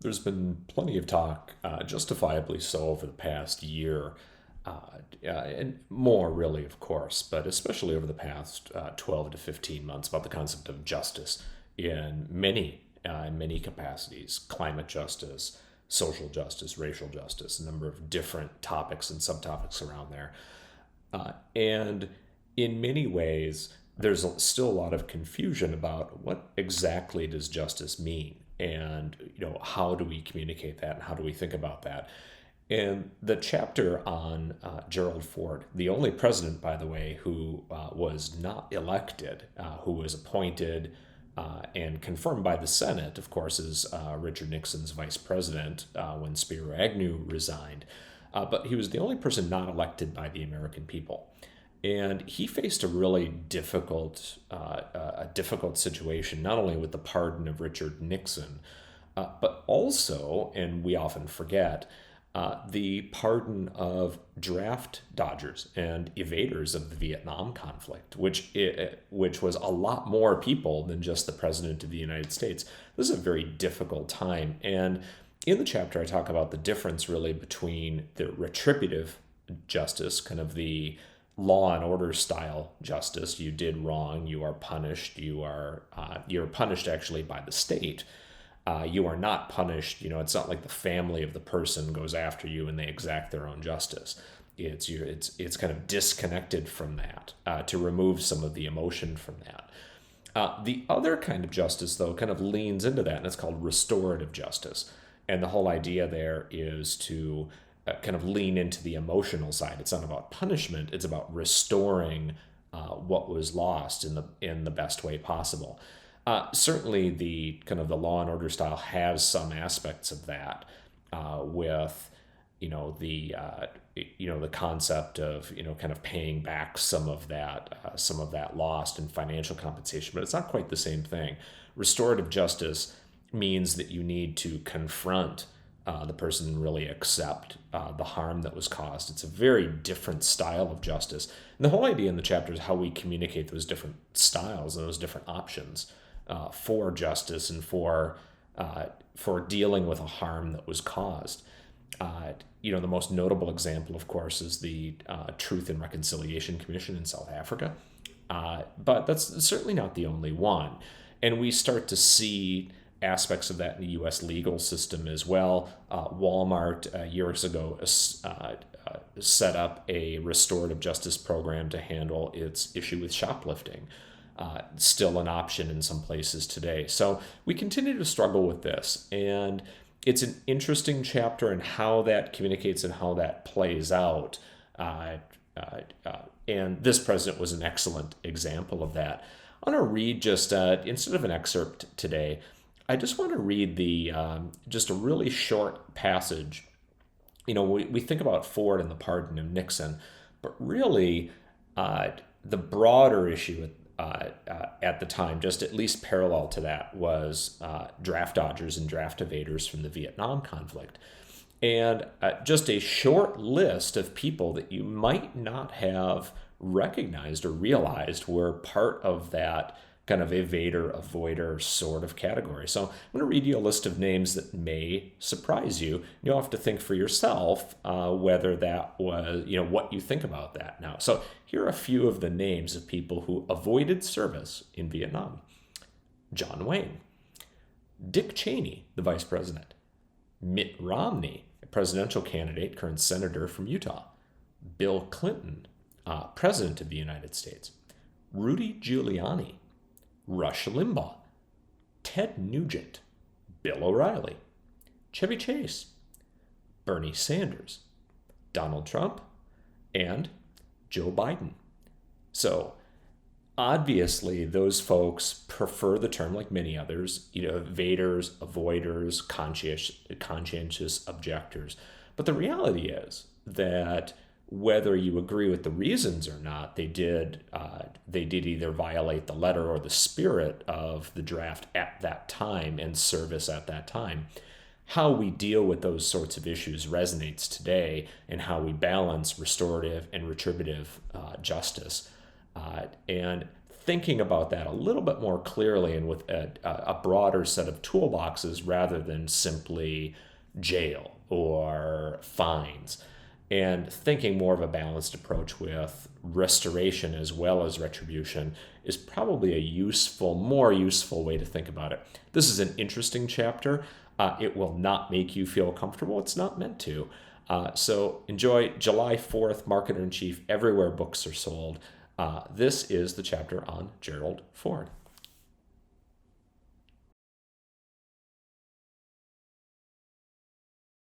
There's been plenty of talk, justifiably so, over the past year, and more really, of course, but especially over the past 12 to 15 months about the concept of justice in many capacities: climate justice, social justice, racial justice, a number of different topics and subtopics around there. And in many ways, there's still a lot of confusion about what exactly does justice mean, and how do we communicate that, and how do we think about that. And the chapter on Gerald Ford, the only president, by the way, who was not elected, who was appointed and confirmed by the Senate, of course, as Richard Nixon's vice president when Spiro Agnew resigned. But he was the only person not elected by the American people. And he faced a really difficult situation, not only with the pardon of Richard Nixon, but also, and we often forget, the pardon of draft dodgers and evaders of the Vietnam conflict, which was a lot more people than just the President of the United States. This is a very difficult time. And in the chapter, I talk about the difference really between the retributive justice, kind of the law and order style justice. You did wrong, you are punished. You're punished actually by the state. You are not punished. It's not like the family of the person goes after you and they exact their own justice. It's kind of disconnected from that, to remove some of the emotion from that. The other kind of justice, though, kind of leans into that, and it's called restorative justice. And the whole idea there is to kind of lean into the emotional side. It's not about punishment; it's about restoring what was lost in the best way possible. Certainly, the kind of the law and order style has some aspects of that, with the concept of kind of paying back some of that lost in financial compensation, but it's not quite the same thing. Restorative justice means that you need to confront the person and really accept the harm that was caused. It's a very different style of justice, and the whole idea in the chapter is how we communicate those different styles and those different options for justice and for dealing with a harm that was caused. The most notable example, of course, is the Truth and Reconciliation Commission in South Africa. But that's certainly not the only one. And we start to see aspects of that in the U.S. legal system as well. Walmart years ago set up a restorative justice program to handle its issue with shoplifting. Still an option in some places today. So we continue to struggle with this, and it's an interesting chapter in how that communicates and how that plays out. And this president was an excellent example of that. I want to read just, instead of an excerpt today, I just want to read just a really short passage. We think about Ford and the pardon of Nixon, but really the broader issue at the time, just at least parallel to that, was draft dodgers and draft evaders from the Vietnam conflict. And just a short list of people that you might not have recognized or realized were part of that kind of evader, avoider sort of category. So I'm going to read you a list of names that may surprise you. You'll have to think for yourself whether that was, what you think about that now. So here are a few of the names of people who avoided service in Vietnam. John Wayne, Dick Cheney, the vice president, Mitt Romney, a presidential candidate, current senator from Utah, Bill Clinton, president of the United States, Rudy Giuliani, Rush Limbaugh, Ted Nugent, Bill O'Reilly, Chevy Chase, Bernie Sanders, Donald Trump, and Joe Biden. So obviously those folks prefer the term, like many others, evaders, avoiders, conscientious objectors. But the reality is that whether you agree with the reasons or not, they did either violate the letter or the spirit of the draft at that time and service at that time. How we deal with those sorts of issues resonates today, and how we balance restorative and retributive justice. And thinking about that a little bit more clearly and with a broader set of toolboxes rather than simply jail or fines, and thinking more of a balanced approach with restoration as well as retribution is probably a more useful way to think about it. This is an interesting chapter. It will not make you feel comfortable. It's not meant to. So enjoy July 4th, Marketer in Chief, everywhere books are sold. This is the chapter on Gerald Ford.